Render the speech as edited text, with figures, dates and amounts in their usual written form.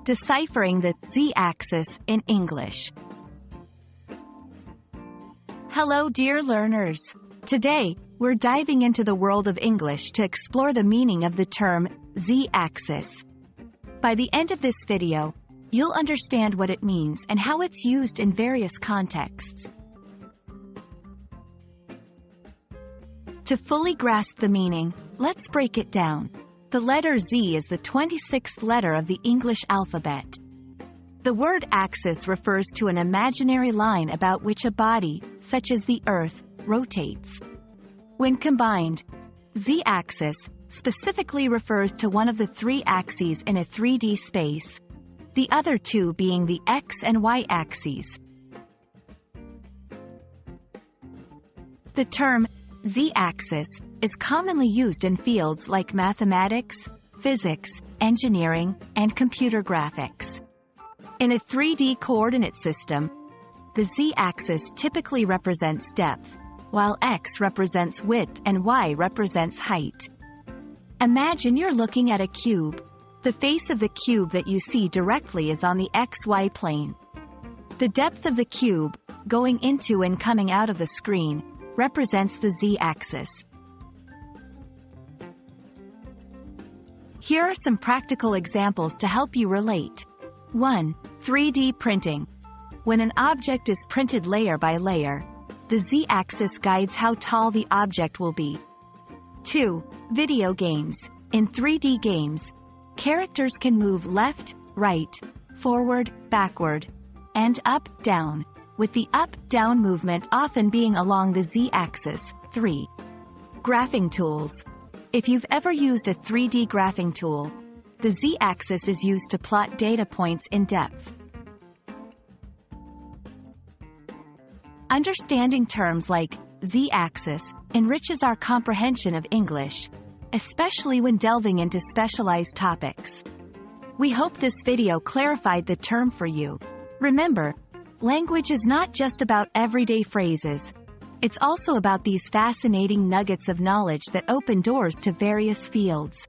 Deciphering the Z-axis in English. Hello dear learners. Today, we're diving into the world of English to explore the meaning of the term Z-axis. By the end of this video, you'll understand what it means and how it's used in various contexts. To fully grasp the meaning, let's break it down. The letter Z is the 26th letter of the English alphabet. The word axis refers to an imaginary line about which a body, such as the Earth, rotates. When combined, Z-axis specifically refers to one of the three axes in a 3D space, the other two being the X and Y axes. The term Z-axis is commonly used in fields like mathematics, physics, engineering, and computer graphics. In a 3D coordinate system, the Z-axis typically represents depth, while X represents width and Y represents height. Imagine you're looking at a cube. The face of the cube that you see directly is on the XY plane. The depth of the cube, going into and coming out of the screen, represents the Z-axis. Here are some practical examples to help you relate. 1. 3D printing. When an object is printed layer by layer, the Z-axis guides how tall the object will be. 2. Video games. In 3D games, characters can move left, right, forward, backward, and up, down, with the up-down movement often being along the Z-axis. 3. Graphing tools. If you've ever used a 3D graphing tool, the Z-axis is used to plot data points in depth. Understanding terms like Z-axis enriches our comprehension of English, especially when delving into specialized topics. We hope this video clarified the term for you. Remember, language is not just about everyday phrases. It's also about these fascinating nuggets of knowledge that open doors to various fields.